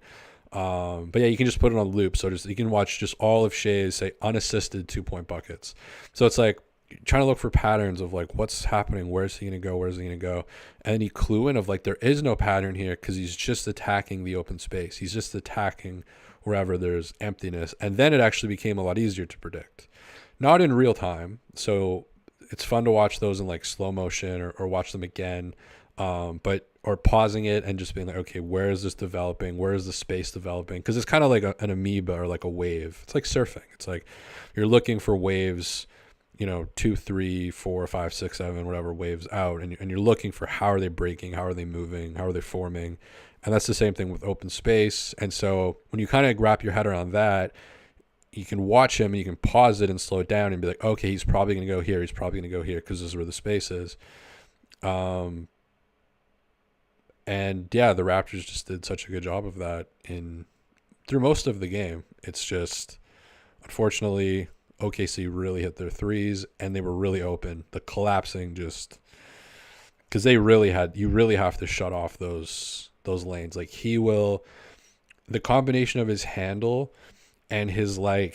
But yeah, you can just put it on loop. So you can watch just all of Shai's, say, unassisted 2-point buckets. So it's like, trying to look for patterns of like what's happening, where's he going to go, where's he going to go, and then you clue in of like there is no pattern here because he's just attacking the open space. He's just attacking wherever there's emptiness, and then it actually became a lot easier to predict. Not in real time, so it's fun to watch those in like slow motion or watch them again, but or pausing it and just being like, okay, where is this developing? Where is the space developing? Because it's kind of like an amoeba or like a wave. It's like surfing. It's like you're looking for waves, 2, 3, 4, 5, 6, 7, whatever waves out, and you're looking for how are they breaking, how are they moving, how are they forming, and that's the same thing with open space. And so when you kind of wrap your head around that, you can watch him and you can pause it and slow it down and be like, okay, he's probably going to go here. He's probably going to go here because this is where the space is. And yeah, the Raptors just did such a good job of that through most of the game. It's just, unfortunately, OKC really hit their threes and they were really open. The collapsing just, because you really have to shut off those lanes. Like the combination of his handle and his you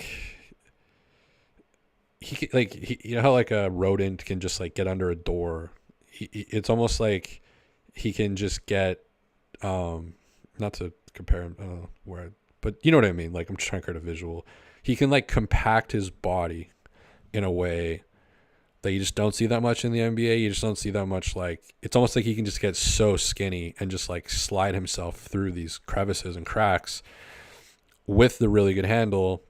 know how like a rodent can just like get under a door. It's almost like he can just get, not to compare him, I don't know but you know what I mean? Like I'm just trying to create a visual. He can like compact his body in a way that you just don't see that much in the NBA. You just don't see that much. Like it's almost like he can just get so skinny and just like slide himself through these crevices and cracks with the really good handle.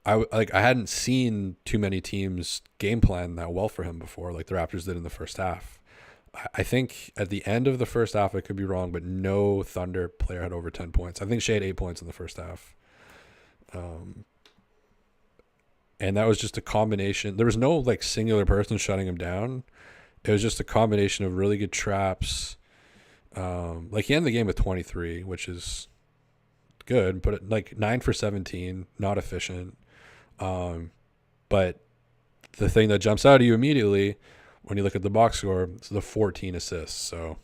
I hadn't seen too many teams game plan that well for him before, like the Raptors did in the first half. I think at the end of the first half, I could be wrong, but no Thunder player had over 10 points. I think Shai had 8 points in the first half. And that was just a combination. There was no like singular person shutting him down. It was just a combination of really good traps. Like he ended the game with 23, which is good, but like 9 for 17, not efficient. But the thing that jumps out at you immediately when you look at the box score is the 14 assists. So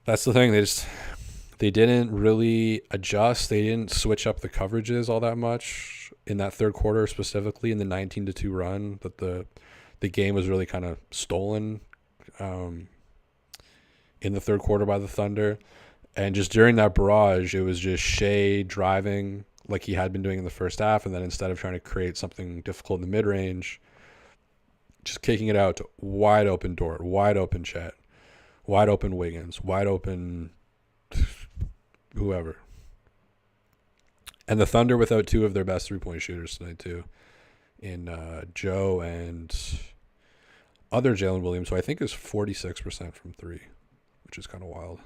that's the thing. They didn't really adjust. They didn't switch up the coverages all that much in that third quarter, specifically in the 19-2 run. That the game was really kind of stolen in the third quarter by the Thunder. And just during that barrage, it was just Shai driving like he had been doing in the first half, and then instead of trying to create something difficult in the mid-range, just kicking it out to wide open Dort, wide open Chet, wide open Wiggins, wide open whoever. And the Thunder without two of their best three-point shooters tonight too, in Joe and other Jalen Williams, who I think is 46% from three, which is kind of wild.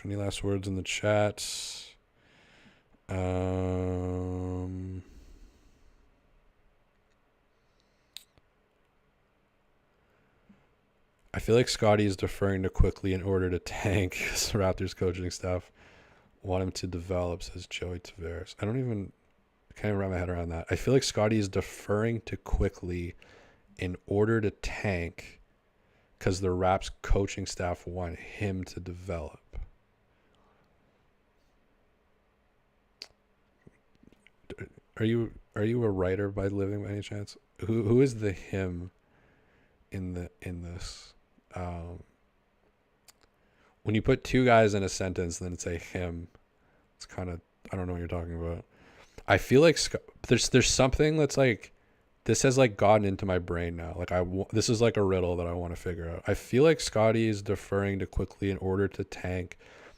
Any last words in the chat? I feel like Scottie is deferring to quickly in order to tank the Raptors coaching staff want him to develop, says Joey Tavares. I can't even wrap my head around that. I feel like Scottie is deferring to quickly in order to tank because the Raps coaching staff want him to develop. Are you a writer by living by any chance? Who is the him in this? When you put two guys in a sentence and then say him, it's kind of, I don't know what you're talking about. I feel like there's something that's like, this has like gotten into my brain now. Like this is like a riddle that I want to figure out. I feel like Scottie is deferring to quickly in order to tank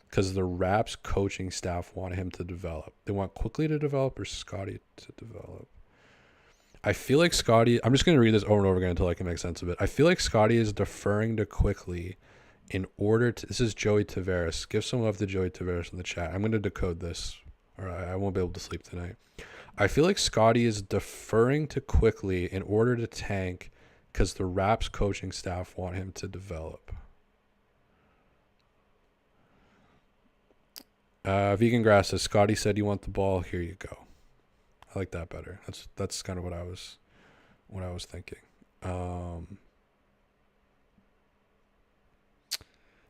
because the Raps coaching staff want him to develop. They want quickly to develop or Scottie to develop. I feel like Scottie, I'm just going to read this over and over again until I can make sense of it. I feel like Scottie is deferring to quickly in order to, this is Joey Tavares. Give some love to Joey Tavares in the chat. I'm going to decode this or I won't be able to sleep tonight. I feel like Scottie is deferring to quickly in order to tank because the Raps coaching staff want him to develop. Vegan Grass says, Scottie said you want the ball. Here you go. I like that better. That's kind of what I was thinking.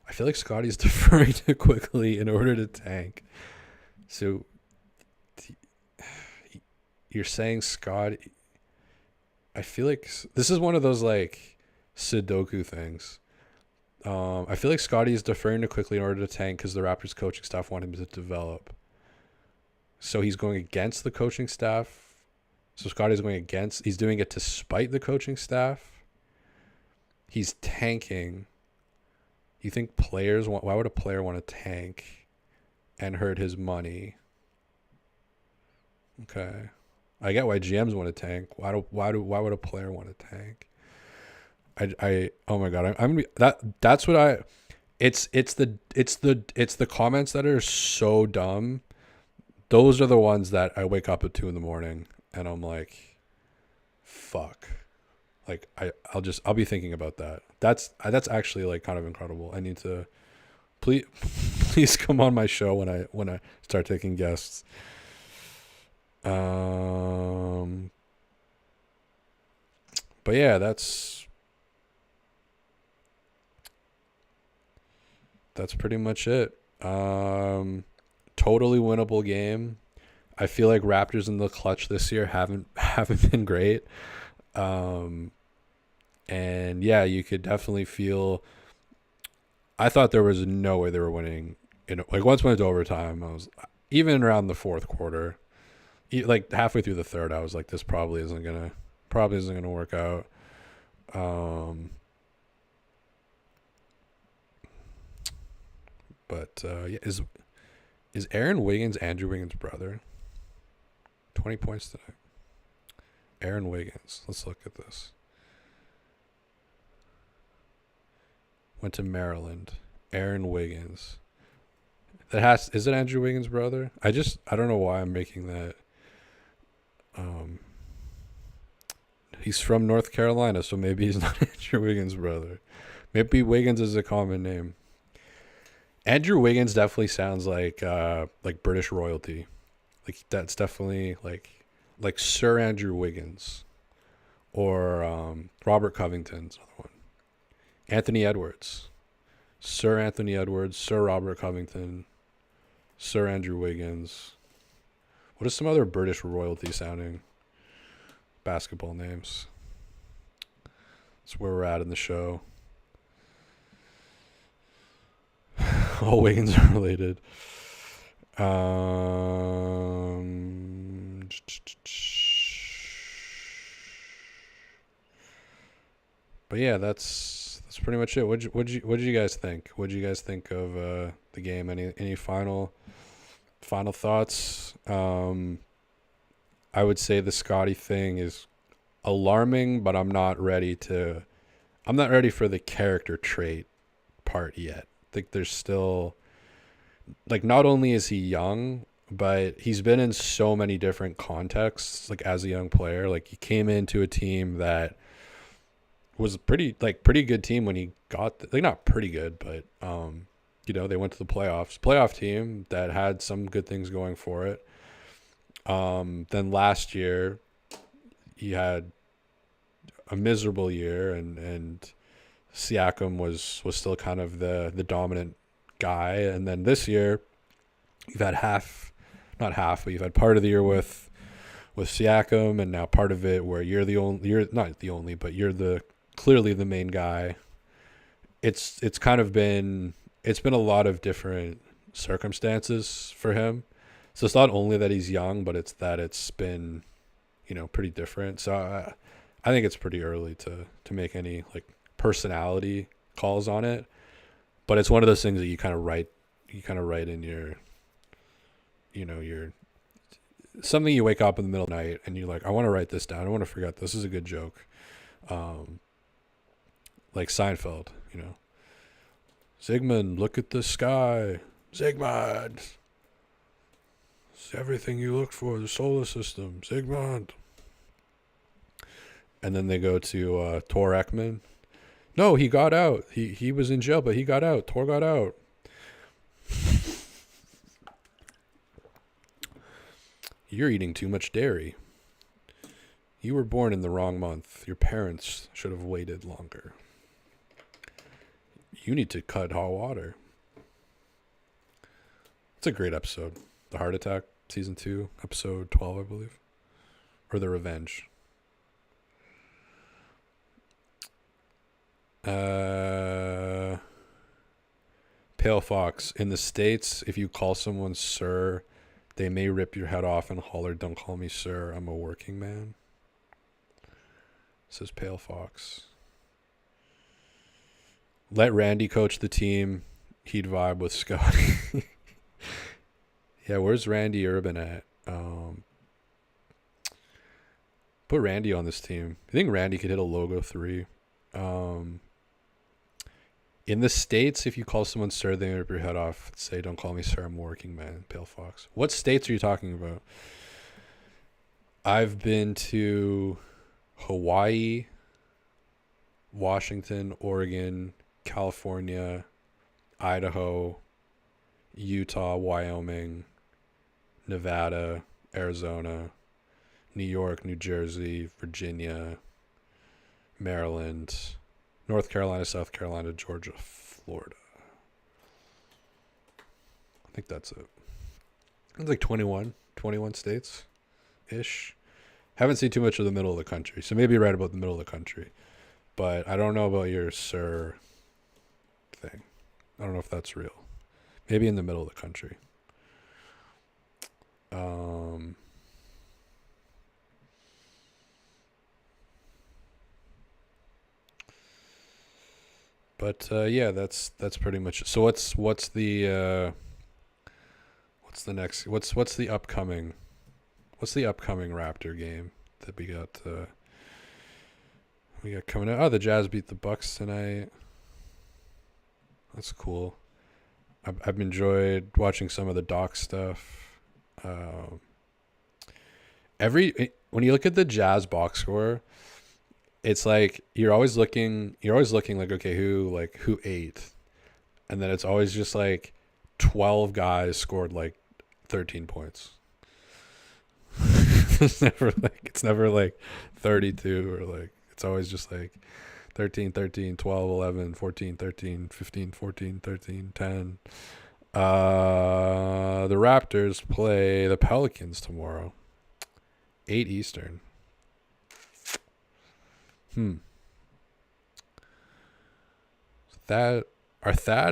I feel like Scottie's deferring too quickly in order to tank. So you're saying Scottie? I feel like this is one of those like Sudoku things. I feel like Scottie is deferring too quickly in order to tank because the Raptors coaching staff want him to develop. So he's going against the coaching staff. So Scottie's going against. He's doing it to spite the coaching staff. He's tanking. You think players want? Why would a player want to tank and hurt his money? Okay, I get why GMs want to tank. Why would a player want to tank? Oh my god, that's what I. It's the comments that are so dumb. Those are the ones that I wake up at 2 a.m. and I'm like, fuck. Like I'll be thinking about that. That's actually like kind of incredible. I need to please come on my show when I start taking guests. But yeah, that's pretty much it. Totally winnable game. I feel like Raptors in the clutch this year haven't been great. And yeah, you could definitely feel. I thought there was no way they were winning. Like once went to overtime, I was even around the fourth quarter, like halfway through the third, I was like, this probably isn't gonna work out. But yeah, is Aaron Wiggins Andrew Wiggins' brother? 20 points today. Aaron Wiggins. Let's look at this. Went to Maryland. Aaron Wiggins. Is it Andrew Wiggins' brother? I don't know why I'm making that. He's from North Carolina, so maybe he's not Andrew Wiggins' brother. Maybe Wiggins is a common name. Andrew Wiggins definitely sounds like British royalty. Like that's definitely like Sir Andrew Wiggins, or Robert Covington's another one. Anthony Edwards, Sir Anthony Edwards, Sir Robert Covington, Sir Andrew Wiggins. What is some other British royalty sounding basketball names? That's where we're at in the show. All Wiggins are related. But yeah, that's pretty much it. What'd you guys think? What'd you guys think of the game? Any final thoughts? I would say the Scottie thing is alarming, but I'm not ready for the character trait part yet. I think there's still, like, not only is he young, but he's been in so many different contexts, like as a young player. Like he came into a team that was a pretty good team when he got not pretty good, but they went to the playoff team that had some good things going for it. Then last year he had a miserable year, and Siakam was still kind of the dominant guy. And then this year you've had but you've had part of the year with Siakam, and now part of it where you're not the only, but you're clearly the main guy. It's been a lot of different circumstances for him. So it's not only that he's young, but it's that it's been, pretty different. So I think it's pretty early to make any like personality calls on it. But it's one of those things that you kind of write in your, your something you wake up in the middle of the night and you're like, I want to write this down. I want to forget this is a good joke. Like Seinfeld, Zygmunt, look at the sky. Zygmunt. It's everything you look for, the solar system. Zygmunt. And then they go to Tor Ekman. No, he got out. He was in jail, but he got out. Tor got out. You're eating too much dairy. You were born in the wrong month. Your parents should have waited longer. You need to cut hot water. It's a great episode. The Heart Attack, season 2, episode 12, I believe, or The Revenge. Pale Fox. In the States, if you call someone sir, they may rip your head off and holler, "Don't call me sir, I'm a working man." Says Pale Fox. Let Randy coach the team. He'd vibe with Scottie. Yeah, where's Randy Urban at? Put Randy on this team. I think Randy could hit a logo 3. In the States, if you call someone sir, they rip your head off. Say, "Don't call me sir, I'm a working man." Pale Fox. What states are you talking about? I've been to Hawaii, Washington, Oregon, California, Idaho, Utah, Wyoming, Nevada, Arizona, New York, New Jersey, Virginia, Maryland, North Carolina, South Carolina, Georgia, Florida. I think that's it. It's like 21 states-ish. Haven't seen too much of the middle of the country, so maybe you're right about the middle of the country. But I don't know about your sir thing. I don't know if that's real. Maybe in the middle of the country. But yeah, that's pretty much it. So what's the next what's the upcoming Raptor game that we got coming out? Oh, the Jazz beat the Bucks tonight. That's cool. I've enjoyed watching some of the Doc stuff. When you look at the Jazz box score, it's like you're always looking like, okay, who ate? And then it's always just like 12 guys scored like 13 points. It's never like 32 or like, it's always just like 13, 13, 12, 11, 14, 13, 15, 14, 13, 10. The Raptors play the Pelicans tomorrow. 8 Eastern. Thad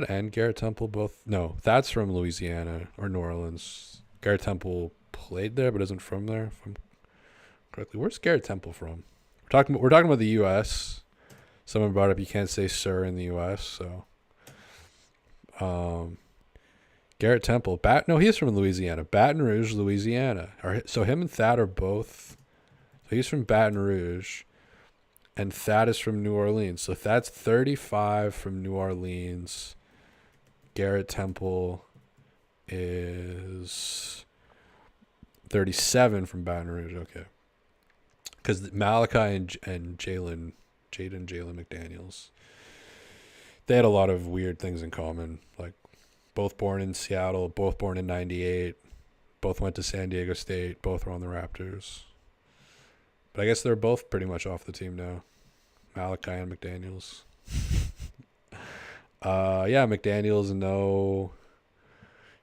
and Garrett Temple both? No, Thad's from Louisiana or New Orleans. Garrett Temple played there but isn't from there, if I'm correctly. Where's Garrett Temple from? We're talking about the U.S. Someone brought up you can't say sir in the U.S. So, Garrett Temple. No, he's from Louisiana. Baton Rouge, Louisiana. So him and Thad are both. So he's from Baton Rouge, and Thad is from New Orleans. So Thad's 35 from New Orleans. Garrett Temple is 37 from Baton Rouge. Okay. Because Malachi and Jaden McDaniels, they had a lot of weird things in common. Like, both born in Seattle, both born in 98, both went to San Diego State, both were on the Raptors. But I guess they're both pretty much off the team now. Malachi and McDaniels. Yeah, McDaniels,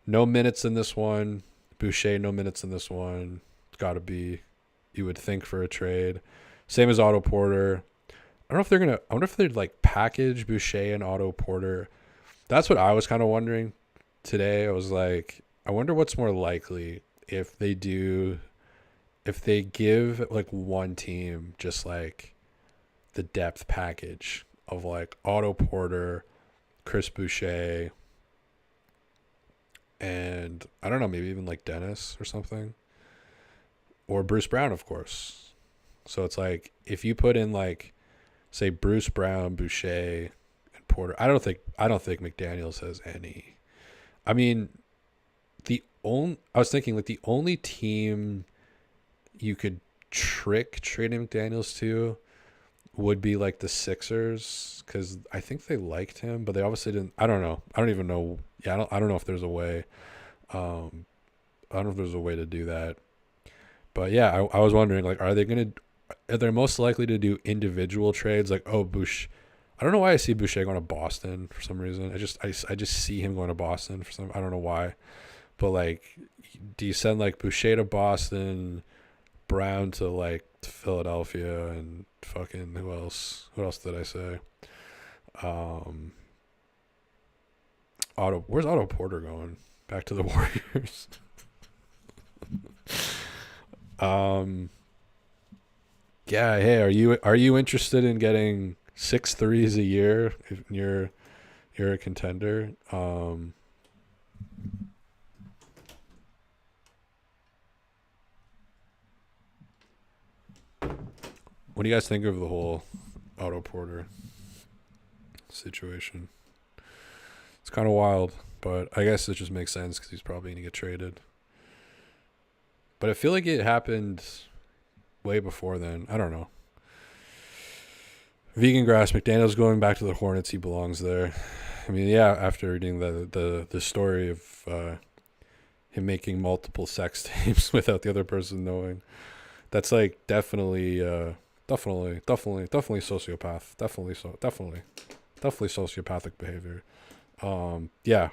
no minutes in this one. Boucher, no minutes in this one. It's got to be, you would think, for a trade. Same as Otto Porter. I wonder if they'd like package Boucher and Otto Porter. That's what I was kind of wondering today. I was like, I wonder what's more likely if they give like one team just like the depth package of like Otto Porter, Chris Boucher, and I don't know, maybe even like Dennis or something, or Bruce Brown, of course. So it's like if you put in like, say, Bruce Brown, Boucher, and Porter. I don't think McDaniels has any. I mean, I was thinking like the only team you could trick trading McDaniels to would be like the Sixers, because I think they liked him, but they obviously didn't. I don't know. I don't even know. Yeah, I don't know if there's a way. I don't know if there's a way to do that. But yeah, I was wondering, like, are they most likely to do individual trades? Like, oh, I don't know why I see Boucher going to Boston for some reason. I just see him going to Boston for some. I don't know why, but like, do you send like Boucher to Boston, Brown to like Philadelphia, and fucking who else? What else did I say? Where's Otto Porter going? Back to the Warriors. Yeah. Hey, are you interested in getting 6 threes a year if you're a contender? What do you guys think of the whole Otto Porter situation? It's kind of wild, but I guess it just makes sense because he's probably going to get traded. But I feel like it happened way before then. I don't know. Vegan Grass, McDaniel's going back to the Hornets. He belongs there. I mean, yeah, after reading the story of him making multiple sex tapes without the other person knowing, that's like definitely sociopath. Definitely sociopathic behavior. Yeah,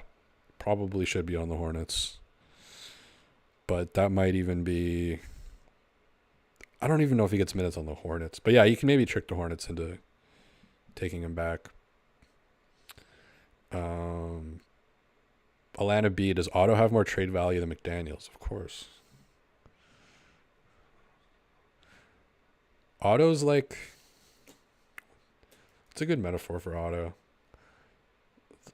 probably should be on the Hornets. But that might even be... I don't even know if he gets minutes on the Hornets. But yeah, you can maybe trick the Hornets into taking him back. Alana B, does Otto have more trade value than McDaniels? Of course. Otto's like... It's a good metaphor for Otto.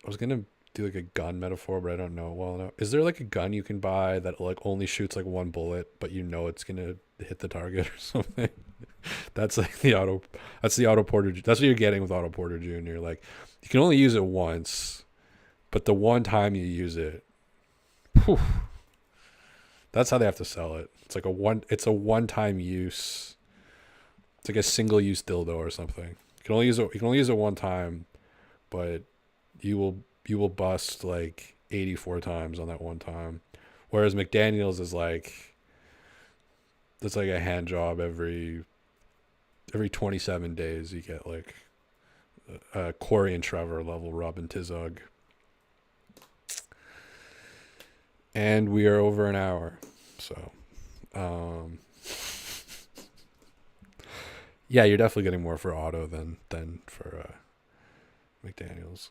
I was going to do like a gun metaphor, but I don't know well enough. Is there like a gun you can buy that like only shoots like one bullet, but you know it's going to hit the target or something? That's like the Otto Porter. That's what you're getting with Otto Porter Jr. Like, you can only use it once, but the one time you use it, whew, that's how they have to sell it. It's like a one-time use. It's like a single-use dildo or something. You can only use it one time, but you will bust like 84 times on that one time. Whereas McDaniels is like, it's like a hand job every 27 days. You get like a Corey and Trevor level rub and Tizug. And we are over an hour. So, yeah, you're definitely getting more for Otto than for McDaniels.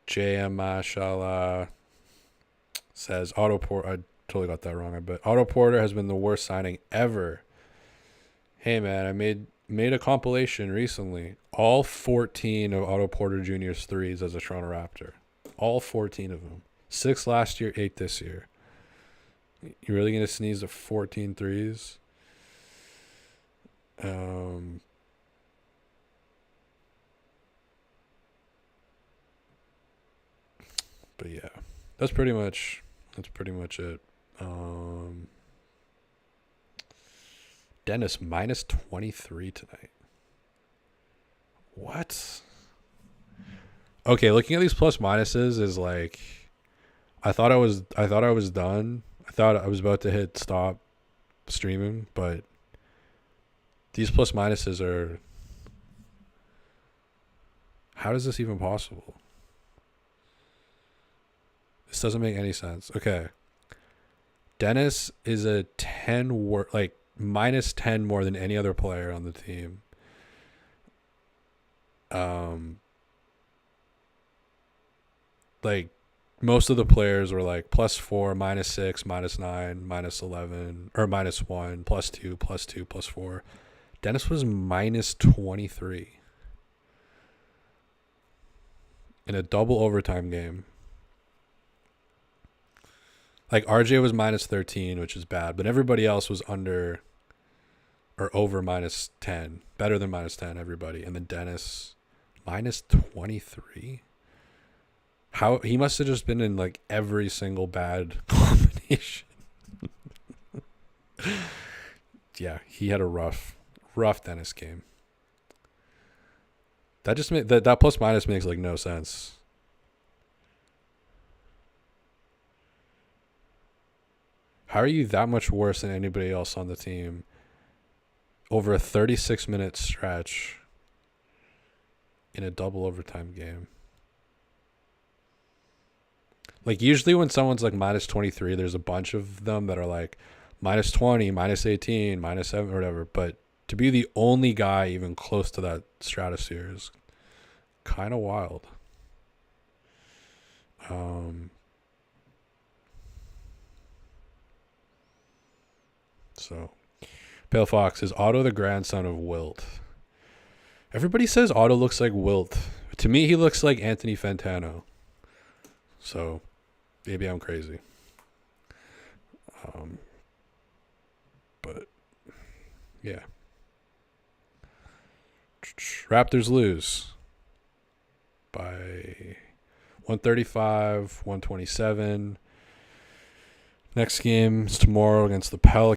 JM Mashallah says Otto Porter. I totally got that wrong. I bet Otto Porter has been the worst signing ever. Hey man, I made a compilation recently. All 14 of Otto Porter Jr.'s threes as a Toronto Raptor. All 14 of them. 6 last year, 8 this year. You really gonna sneeze at 14 threes? But yeah, that's pretty much it. Dennis minus 23 tonight. What? Okay, looking at these plus minuses is like, I thought I was done. I thought I was about to hit stop streaming, but these plus minuses are... How is this even possible? This doesn't make any sense. Okay. Dennis is a 10 minus 10 more than any other player on the team. Like most of the players were like +4, -6, -9, -11, or -1, +2, +2, +4. Dennis was -23 in a double overtime game. Like RJ was -13, which is bad, but everybody else was under or over -10, better than -10, everybody. And then Dennis -23. How he must have just been in like every single bad combination. Yeah, he had a rough Dennis game. That just that plus minus makes like no sense. How are you that much worse than anybody else on the team over a 36-minute stretch in a double overtime game? Like, usually when someone's like minus 23, there's a bunch of them that are like minus 20, minus 18, minus 7, or whatever. But to be the only guy even close to that stratosphere is kind of wild. So, Pale Fox, is Otto the grandson of Wilt? Everybody says Otto looks like Wilt. To me, he looks like Anthony Fantano. So, maybe I'm crazy. But, yeah. Raptors lose by 135, 127. Next game is tomorrow against the Pelicans.